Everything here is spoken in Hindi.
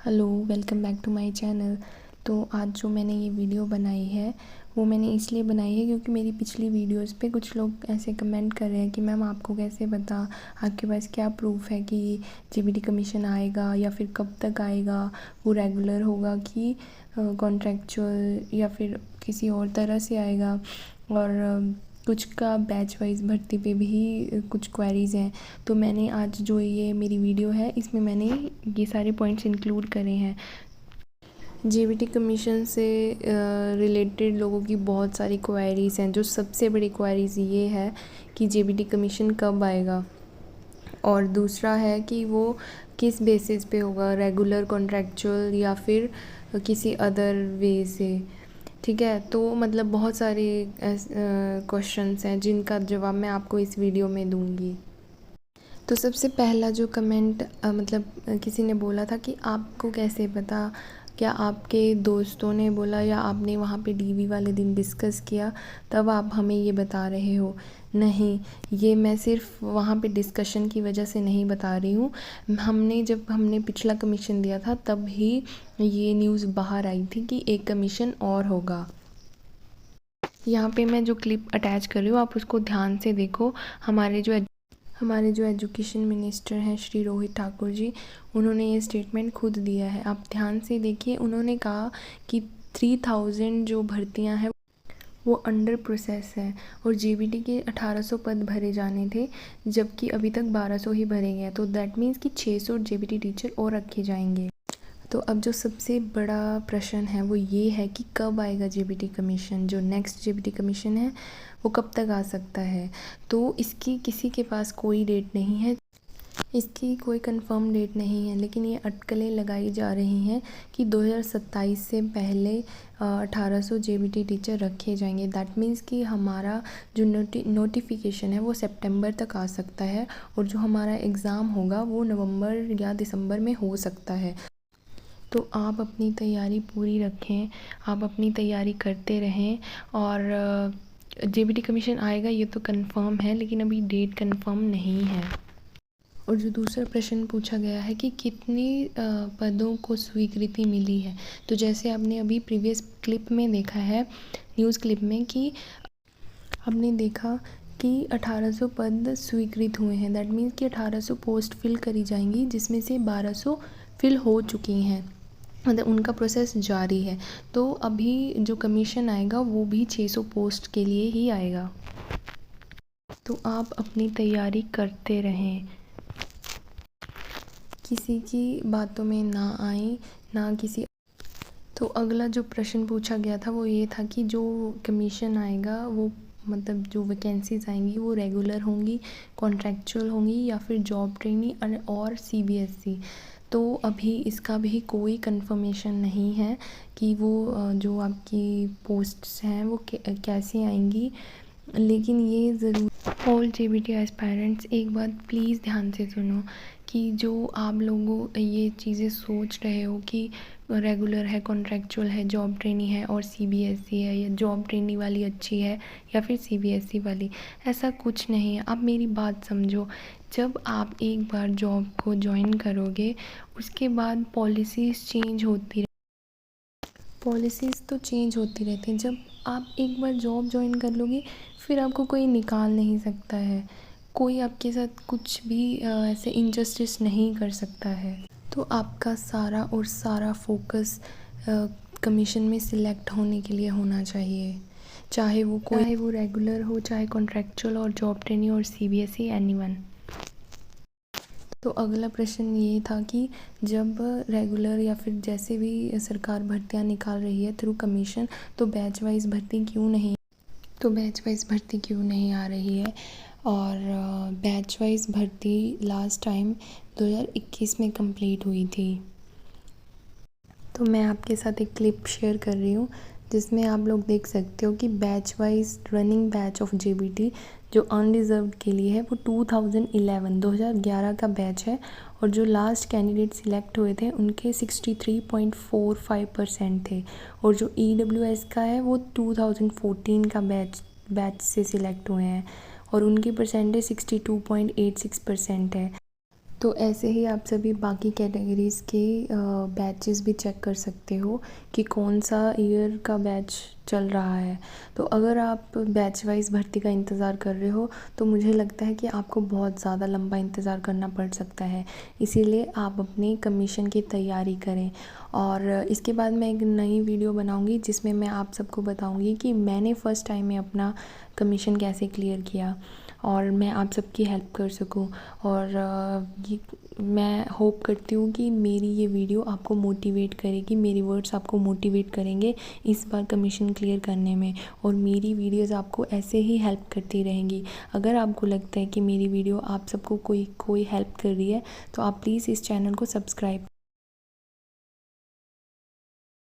Hello, welcome back to my channel. तो आज जो मैंने ये वीडियो बनाई है वो मैंने इसलिए बनाई है क्योंकि मेरी पिछली वीडियोस पे कुछ लोग ऐसे कमेंट कर रहे हैं कि मैम आपको कैसे पता, आपके पास क्या प्रूफ है कि जीबीटी कमीशन आएगा या फिर कब तक आएगा, वो रेगुलर होगा कि कॉन्ट्रैक्चुअल या फिर किसी और तरह से आएगा। और कुछ का बैच वाइज भर्ती पे भी कुछ क्वेरीज़ हैं। तो मैंने आज जो ये मेरी वीडियो है इसमें मैंने ये सारे पॉइंट्स इंक्लूड करे हैं। जीबीटी कमीशन से रिलेटेड लोगों की बहुत सारी क्वेरीज़ हैं। जो सबसे बड़ी क्वेरीज़ ये है कि जीबीटी कमीशन कब आएगा, और दूसरा है कि वो किस बेसिस पे होगा, रेगुलर, कॉन्ट्रैक्चुअल या फिर किसी अदर वे से। ठीक है, तो मतलब बहुत सारे क्वेश्चंस हैं जिनका जवाब मैं आपको इस वीडियो में दूंगी। तो सबसे पहला जो कमेंट किसी ने बोला था कि आपको कैसे पता, क्या आपके दोस्तों ने बोला या आपने वहाँ पे डीवी वाले दिन डिस्कस किया तब आप हमें ये बता रहे हो? नहीं, ये मैं सिर्फ वहाँ पे डिस्कशन की वजह से नहीं बता रही हूँ। जब हमने पिछला कमीशन दिया था तब ही ये न्यूज़ बाहर आई थी कि एक कमीशन और होगा। यहाँ पे मैं जो क्लिप अटैच कर रही हूँ आप उसको ध्यान से देखो। हमारे जो एजुकेशन मिनिस्टर हैं श्री रोहित ठाकुर जी, उन्होंने ये स्टेटमेंट खुद दिया है। आप ध्यान से देखिए, उन्होंने कहा कि 3000 जो भर्तियां हैं वो अंडर प्रोसेस है और जीबीटी के 1800 पद भरे जाने थे, जबकि अभी तक 1200 ही भरे गए हैं। तो दैट मीन्स कि 600 जीबीटी टीचर और रखे जाएंगे। तो अब जो सबसे बड़ा प्रश्न है वो ये है कि कब आएगा जीबीटी कमीशन। जो नेक्स्ट जीबीटी कमीशन है वो कब तक आ सकता है? तो इसकी किसी के पास कोई डेट नहीं है, इसकी कोई कंफर्म डेट नहीं है, लेकिन ये अटकलें लगाई जा रही हैं कि 2027 से पहले 1800 जेबीटी टीचर रखे जाएंगे। दैट मीन्स कि हमारा जो नोटिफिकेशन है वो सितंबर तक आ सकता है और जो हमारा एग्ज़ाम होगा वो नवंबर या दिसंबर में हो सकता है। तो आप अपनी तैयारी पूरी रखें, आप अपनी तैयारी करते रहें। और जेबीटी कमीशन आएगा ये तो कंफर्म है, लेकिन अभी डेट कंफर्म नहीं है। और जो दूसरा प्रश्न पूछा गया है कि कितनी पदों को स्वीकृति मिली है, तो जैसे आपने अभी प्रीवियस क्लिप में देखा है, न्यूज़ क्लिप में, कि हमने देखा कि 1800 पद स्वीकृत हुए हैं। दैट मीन्स कि 1800 पोस्ट फिल करी जाएंगी, जिसमें से 1200 फिल हो चुकी हैं, मतलब उनका प्रोसेस जारी है। तो अभी जो कमीशन आएगा वो भी 600 पोस्ट के लिए ही आएगा। तो आप अपनी तैयारी करते रहें, किसी की बातों में ना आए, ना किसी। तो अगला जो प्रश्न पूछा गया था वो ये था कि जो कमीशन आएगा वो जो वैकेंसीज आएंगी वो रेगुलर होंगी, कॉन्ट्रैक्चुअल होंगी या फिर जॉब ट्रेनिंग और सीबीएसई। तो अभी इसका भी कोई कंफर्मेशन नहीं है कि वो जो आपकी पोस्ट्स हैं वो कैसे आएंगी। लेकिन ये ज़रूर, ऑल जेबीटी एस्पायरेंट्स एक बात प्लीज़ ध्यान से सुनो कि जो आप लोगों ये चीज़ें सोच रहे हो कि रेगुलर है, कॉन्ट्रैक्चुअल है, जॉब ट्रेनी है और सीबीएसई है, या जॉब ट्रेनी वाली अच्छी है या फिर सीबीएसई वाली, ऐसा कुछ नहीं है। आप मेरी बात समझो, जब आप एक बार जॉब को ज्वाइन करोगे उसके बाद पॉलिसीज़ तो चेंज होती रहती हैं। जब आप एक बार जॉब ज्वाइन कर लोगे फिर आपको कोई निकाल नहीं सकता है, कोई आपके साथ कुछ भी ऐसे इनजस्टिस नहीं कर सकता है। तो आपका सारा फोकस कमीशन में सिलेक्ट होने के लिए होना चाहिए, चाहे वो रेगुलर हो, चाहे कॉन्ट्रैक्चुअल और जॉब ट्रेनिंग और सीबीएसई, एनीवन। तो अगला प्रश्न ये था कि जब रेगुलर या फिर जैसे भी सरकार भर्तियां निकाल रही है थ्रू कमीशन, तो बैच वाइज भर्ती क्यों नहीं आ रही है? और बैच वाइज भर्ती लास्ट टाइम 2021 में कंप्लीट हुई थी। तो मैं आपके साथ एक क्लिप शेयर कर रही हूँ जिसमें आप लोग देख सकते हो कि batch wise running batch of JBT जो अनरिजर्व्ड के लिए है वो 2011 का बैच है, और जो लास्ट कैंडिडेट सिलेक्ट हुए थे उनके 63.45% थे, और जो ईडब्ल्यूएस का है वो 2014 का बैच से सिलेक्ट हुए हैं और उनकी परसेंटेज 62.86% है। तो ऐसे ही आप सभी बाकी कैटेगरीज़ के बैचेस भी चेक कर सकते हो कि कौन सा ईयर का बैच चल रहा है। तो अगर आप बैच वाइज भर्ती का इंतज़ार कर रहे हो तो मुझे लगता है कि आपको बहुत ज़्यादा लंबा इंतज़ार करना पड़ सकता है। इसीलिए आप अपनी कमीशन की तैयारी करें। और इसके बाद मैं एक नई वीडियो बनाऊंगी जिसमें मैं आप सबको बताऊंगी कि मैंने फ़र्स्ट टाइम में अपना कमीशन कैसे क्लियर किया और मैं आप सबकी हेल्प कर सकूं। और ये मैं होप करती हूँ कि मेरी ये वीडियो आपको मोटिवेट करेगी, मेरी वर्ड्स आपको मोटिवेट करेंगे इस बार कमीशन क्लियर करने में, और मेरी वीडियोस आपको ऐसे ही हेल्प करती रहेंगी। अगर आपको लगता है कि मेरी वीडियो आप सबको कोई हेल्प कर रही है तो आप प्लीज़ इस चैनल को सब्सक्राइब